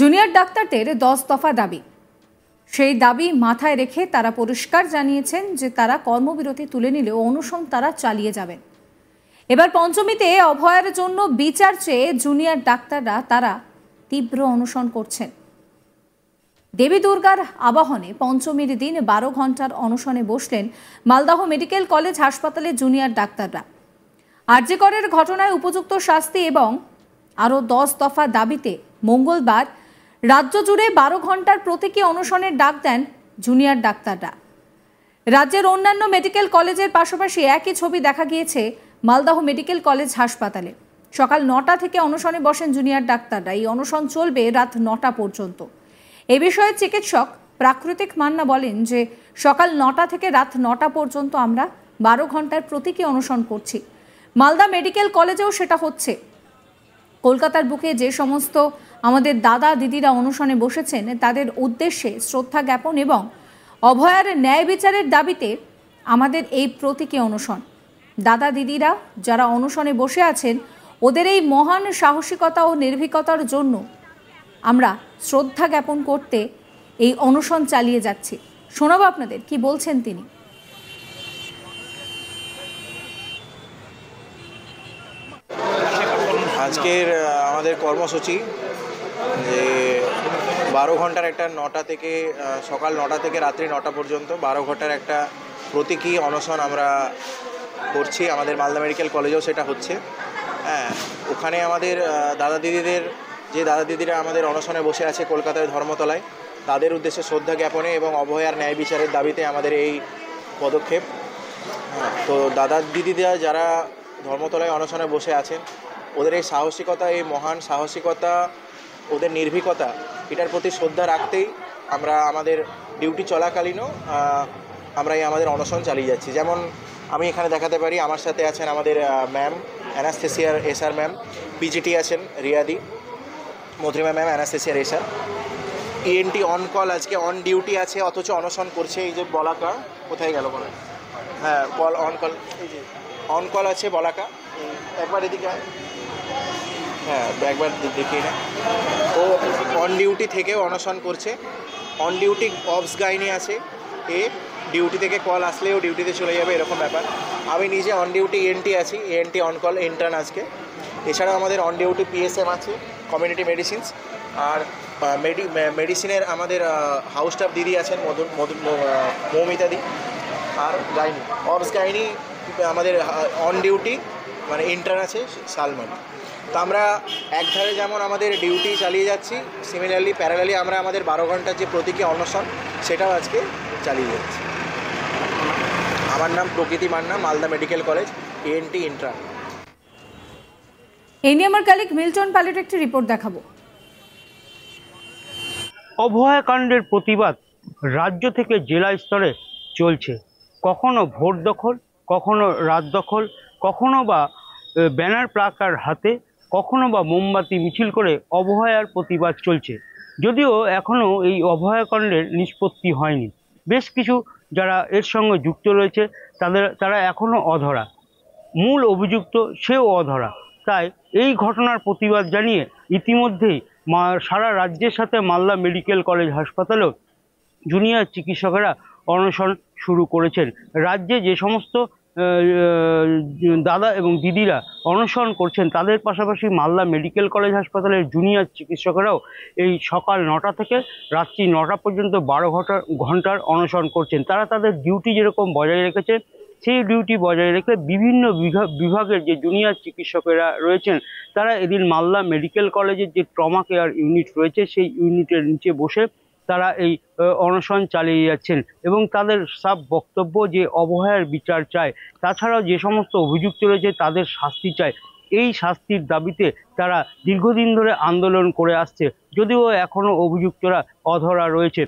Junior ডাক্তারদের 10 দফা দাবি, সেই দাবি মাথায় রেখে তারা পরিষ্কার জানিয়েছেন যে তারা কর্মবিরতি তুলে নিলেও অনশন তারা চালিয়ে যাবেন। এবার পঞ্চমীতে অভয়ার জন্য বিচার চেয়ে জুনিয়র ডাক্তাররা তারা তীব্র অনশন করছেন। দেবী দুর্গার আবাহনে পঞ্চমীর দিন 12 ঘন্টার অনশনে বসলেন মালদহ মেডিকেল কলেজ হাসপাতালের জুনিয়র ডাক্তাররা। আরজি করের ঘটনায় উপযুক্ত শাস্তি এবং আরও 10 দফা দাবিতে মঙ্গলবার রাজ্য জুড়ে 12 ঘন্টার প্রতীকী অনশনের ডাক দেন জুনিয়র ডাক্তাররা। রাজ্যের অন্যান্য মেডিকেল কলেজের পাশাপাশি একই ছবি দেখা গিয়েছে মালদহ মেডিকেল কলেজ হাসপাতালে। সকাল 9টা থেকে অনশনে বসেন জুনিয়র ডাক্তাররা। এই অনশন চলবে রাত 9টা পর্যন্ত। এ বিষয়ে চিকিৎসক প্রাকৃতিক মান্না বলেন যে সকাল 9টা থেকে রাত 9টা পর্যন্ত আমরা 12 ঘন্টার প্রতীকী অনশন করছি। মালদা মেডিকেল কলেজেও সেটা হচ্ছে। কলকাতার বুকে যে সমস্ত আমাদের দাদা দিদিরা অনশনে বসেছেন তাদের উদ্দেশ্যে শ্রদ্ধা জ্ঞাপন এবং অভয়ার ন্যায় বিচারের দাবিতে আমাদের এই প্রতীকী অনশন। দাদা দিদিরা যারা অনশনে বসে আছেন ওদের এই মহান সাহসিকতা ও নির্ভীকতার জন্য আমরা শ্রদ্ধা জ্ঞাপন করতে এই অনশন চালিয়ে যাচ্ছি। শোনাবো আপনাদের কি বলছেন তিনি। আজকের আমাদের কর্মসূচি যে 12 ঘন্টার একটা 9টা থেকে সকাল 9টা থেকে রাত্রি 9টা পর্যন্ত 12 ঘন্টার একটা প্রতীকী অনশন আমরা করছি। আমাদের মালদা মেডিকেল কলেজেও সেটা হচ্ছে। হ্যাঁ, ওখানে আমাদের দাদা দিদিরা আমাদের অনশনে বসে আছে কলকাতায় ধর্মতলায়, তাদের উদ্দেশ্যে শ্রদ্ধা জ্ঞাপনে এবং অভয়ার ন্যায় বিচারের দাবিতে আমাদের এই পদক্ষেপ। তো দাদা দিদিরা যারা ধর্মতলায় অনশনে বসে আছেন ওদের এই সাহসিকতা, এই মহান সাহসিকতা, ওদের নির্ভীকতা, এটার প্রতি শ্রদ্ধা রাখতেই আমরা আমাদের ডিউটি চলাকালীনও আমরা এই আমাদের অনশন চালিয়ে যাচ্ছি। যেমন আমি এখানে দেখাতে পারি, আমার সাথে আছেন আমাদের ম্যাম অ্যানাস্থেসিয়ার এসআর ম্যাম, পিজিটি আছেন রিয়াদি, মধুরিমা ম্যাম অ্যানাস্থেসিয়ার এসআর, ইএনটি অন কল আজকে অন ডিউটি আছে অথচ অনশন করছে। এই যে বলাকা কোথায় গেল বলা, হ্যাঁ কল অন কল, এই যে অন কল আছে বলাকা, একবার এদিকে হ্যাঁ একবার দেখিয়ে না, ও অন ডিউটি থেকেও অনশন করছে। অন ডিউটি অবস গাইনি আছে, এ ডিউটি থেকে কল আসলেও ডিউটিতে চলে যাবে এরকম ব্যাপার। আমি নিজে অন ডিউটি এএনটি আছি, এএনটি অন কল ইন্টার্ন আজকে। এছাড়াও আমাদের অন ডিউটি পিএসএম আছে, কমিউনিটি মেডিসিনস, আর মেডিসিনের আমাদের হাউস স্টাফ দিদি আছেন মৌমিতা দি, আর গাইনি অবস গাইনি আমাদের অন ডিউটি মানে ইন্টার্ন আছে সালমান। তো আমরা একধারে যেমন আমাদের ডিউটি চালিয়ে যাচ্ছি, সিমিলারলি প্যারালালি আমরা আমাদের 12 ঘন্টার যে প্রতীকী অনশন সেটাও আজকে চালিয়ে যাচ্ছি। আমার নাম Prakriti Manna, Malda medical college ENT intern. এই নিয়ে আমার কালিক মিল্টন প্যালেট একটি রিপোর্ট দেখাবো। অভয়াকাণ্ডের প্রতিবাদ রাজ্য থেকে জেলা স্তরে চলছে। কখনো ভোট দখল, কখনো রাত দখল, কখনো বা ব্যানার প্লাকার্ড হাতে, কখনো বা মোমবাতি মিছিল করে অভয়ার প্রতিবাদ চলছে। যদিও এখনও এই অভয়াকাণ্ডের নিষ্পত্তি হয়নি। বেশ কিছু যারা এর সঙ্গে যুক্ত রয়েছে তারা এখনও অধরা, মূল অভিযুক্ত সেও অধরা। তাই এই ঘটনার প্রতিবাদ জানিয়ে ইতিমধ্যেই সারা রাজ্যের সাথে মালদা মেডিকেল কলেজ হাসপাতালেও জুনিয়র চিকিৎসকেরা অনশন শুরু করেছেন। রাজ্যে যে সমস্ত দাদা এবং দিদিরা অনশন করছেন তাদের পাশাপাশি মালদা মেডিকেল কলেজ হাসপাতালের জুনিয়র চিকিৎসকেরাও এই সকাল 9টা থেকে রাত্রি 9টা পর্যন্ত 12 ঘন্টার অনশন করছেন। তারা তাদের ডিউটি যেরকম বজায় রেখেছে সেই ডিউটি বজায় রেখে বিভিন্ন বিভাগের যে জুনিয়র চিকিৎসকেরা রয়েছেন তারা এদিন মালদা মেডিকেল কলেজের যে ট্রমা কেয়ার ইউনিট রয়েছে সেই ইউনিটের নিচে বসে তারা এই অনশন চালিয়ে যাচ্ছেন এবং তাদের সব বক্তব্য যে অভয়ার বিচার চায়, তাছাড়াও যে সমস্ত অভিযুক্ত রয়েছে তাদের শাস্তি চায়। এই শাস্তির দাবিতে তারা দীর্ঘদিন ধরে আন্দোলন করে আসছে, যদিও এখনও অভিযুক্তরা অধরা রয়েছে।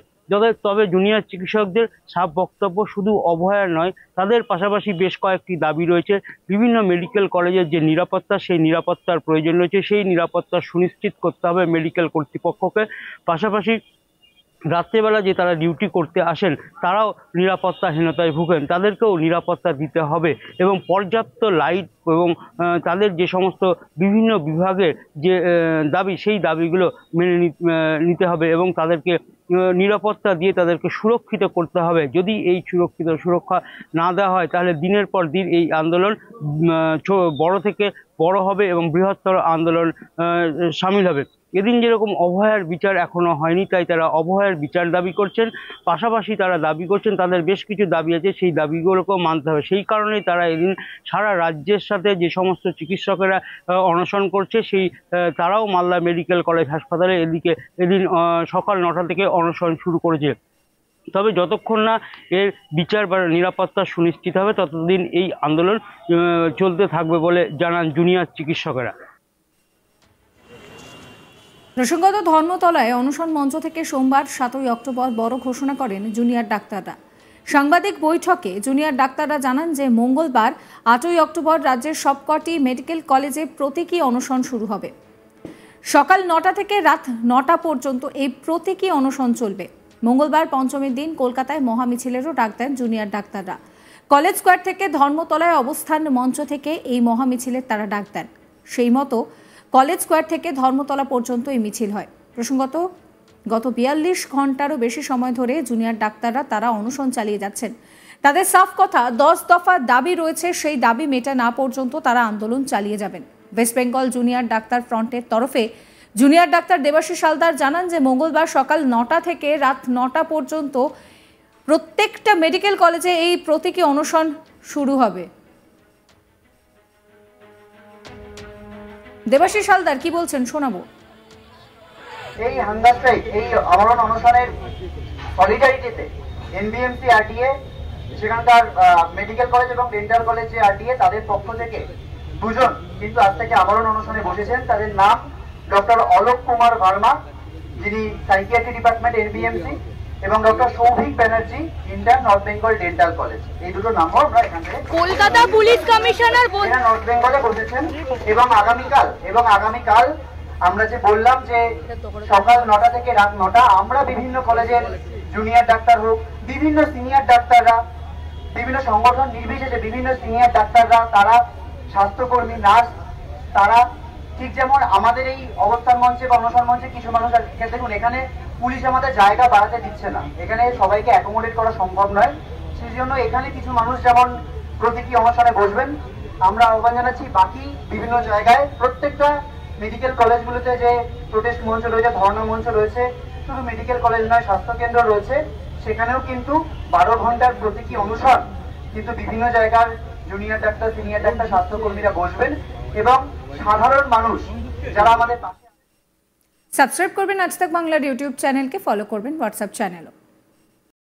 তবে জুনিয়র চিকিৎসকদের সব বক্তব্য শুধু অভয়ার নয়, তাদের পাশাপাশি বেশ কয়েকটি দাবি রয়েছে। বিভিন্ন মেডিকেল কলেজের যে নিরাপত্তা, সেই নিরাপত্তার প্রয়োজন রয়েছে, সেই নিরাপত্তা সুনিশ্চিত করতে হবে মেডিকেল কর্তৃপক্ষকে। পাশাপাশি রাত্রেবেলা যে তারা ডিউটি করতে আসেন তারাও নিরাপত্তাহীনতায় ভুগেন, তাদেরকেও নিরাপত্তা দিতে হবে এবং পর্যাপ্ত লাইট এবং তাদের যে সমস্ত বিভিন্ন বিভাগের যে দাবি সেই দাবিগুলো মেনে নিতে হবে এবং তাদেরকে নিরাপত্তা দিয়ে তাদেরকে সুরক্ষিত করতে হবে। যদি এই সুরক্ষা না দেওয়া হয় তাহলে দিনের পর দিন এই আন্দোলন বড় থেকে বড় হবে এবং বৃহত্তর আন্দোলন সামিল হবে। এদিন যেরকম অভয়ার বিচার এখনো হয়নি, তাই তারা অভয়ার বিচার দাবি করছেন। পাশাপাশি তারা দাবি করছেন তাদের বেশ কিছু দাবি আছে, সেই দাবিগুলোকেও মানতে হবে। সেই কারণেই তারা এদিন সারা রাজ্যের সাথে যে সমস্ত চিকিৎসকেরা অনশন করছে তারাও মালদা মেডিকেল কলেজ হাসপাতালে এদিন সকাল 9টা থেকে অনশন শুরু করেছে। তবে যতক্ষণ না এর বিচার বা নিরাপত্তা সুনিশ্চিত হবে ততদিন এই আন্দোলন চলতে থাকবে বলে জানান জুনিয়র চিকিৎসকেরা। প্রসঙ্গত ধর্মতলায় অনশন মঞ্চ থেকে সোমবার 7ই অক্টোবর বড় ঘোষণা করেন জুনিয়র ডাক্তাররা। সাংবাদিক বৈঠকে জুনিয়র ডাক্তাররা জানান যে মঙ্গলবার 8ই অক্টোবর রাজ্যের সবকটি মেডিকেল কলেজে প্রতীকী অনশন শুরু হবে। সকাল 9টা থেকে রাত 9টা পর্যন্ত এই প্রতীকী অনশন চলবে। মঙ্গলবার পঞ্চমীর দিন কলকাতায় মহামিছিলেরও ডাক দেন জুনিয়র ডাক্তাররা। কলেজ স্কোয়ার থেকে ধর্মতলায় অবস্থান মঞ্চ থেকে এই মহামিছিলের তারা ডাক দেন। সেই মতো কলেজ স্কোয়ার থেকে ধর্মতলা পর্যন্ত এই মিছিল হয়। প্রসঙ্গত গত 42 ঘন্টারও বেশি সময় ধরে জুনিয়র ডাক্তাররা তারা অনশন চালিয়ে যাচ্ছেন। তাদের সাফ কথা, 10 দফা দাবি রয়েছে, সেই দাবি মেটা না পর্যন্ত তারা আন্দোলন চালিয়ে যাবেন। ওয়েস্ট বেঙ্গল জুনিয়র ডাক্তার ফ্রন্টের তরফে জুনিয়র ডাক্তার দেবাশিস হালদার জানান যে মঙ্গলবার সকাল 9টা থেকে রাত 9টা পর্যন্ত প্রত্যেকটা মেডিকেল কলেজে এই প্রতীকী অনশন শুরু হবে। দেবাশিস হালদার কি বলছেন শোনাবো। এই হাঙ্গার স্ট্রাইক, এই আমরণ অনশনের সলিডারিটিতে এনবিএমসি আরটিএ, সেখানকার মেডিকেল কলেজ এবং ডেন্টাল কলেজ যে আরটিএ তাদের পক্ষ থেকে দুজন কিন্তু আজ থেকে আমরণ অনশনে বসেছেন। তাদের নাম ডক্টর অলোক কুমার ভার্মা, যিনি সাইকিয়াট্রি ডিপার্টমেন্ট এনবিএমসি, এবং doctor Souvik Banerjee, intern north Bengal dental college. এই দুটো নামও আমরা এখান থেকে কলকাতা পুলিশ কমিশনার নর্থ বেঙ্গলে বসেছেন। এবং আগামীকাল আমরা যে বললাম যে সকাল 9টা থেকে রাত 9টা আমরা বিভিন্ন কলেজের জুনিয়র ডাক্তার হোক, বিভিন্ন সিনিয়র ডাক্তাররা, বিভিন্ন সংগঠন নির্বিশেষে বিভিন্ন সিনিয়র ডাক্তাররা, তারা স্বাস্থ্যকর্মী, নার্স, তারা ঠিক যেমন আমাদের এই অবস্থান মঞ্চে বা অনশন মঞ্চে কিছু মানুষ দেখুন, এখানে পুলিশ আমাদের জায়গা বাড়াতে দিচ্ছে না, এখানে সবাইকে অ্যাকোমোডেট করা সম্ভব নয়। সেই জন্য এখানে কিছু মানুষ যেমন প্রতীকী অনশনে বসবেন, আমরা আহ্বান জানাচ্ছি বাকি বিভিন্ন জায়গায় প্রত্যেকটা মেডিকেল কলেজগুলোতে যে প্রোটেস্ট মঞ্চ রয়েছে, ধর্ণা মঞ্চ রয়েছে, শুধু মেডিকেল কলেজ নয় স্বাস্থ্যকেন্দ্র রয়েছে, সেখানেও কিন্তু 12 ঘন্টার প্রতীকী অনশন কিন্তু বিভিন্ন জায়গার জুনিয়র ডাক্তার, সিনিয়র ডাক্তার, স্বাস্থ্যকর্মীরা বসবেন এবং সাধারণ মানুষ যারা আমাদের পাশে। সাবস্ক্রাইব করবেন আজ তাক বাংলার ইউটিউব চ্যানেলকে, ফলো করবেন হোয়াটসঅ্যাপ চ্যানেলও।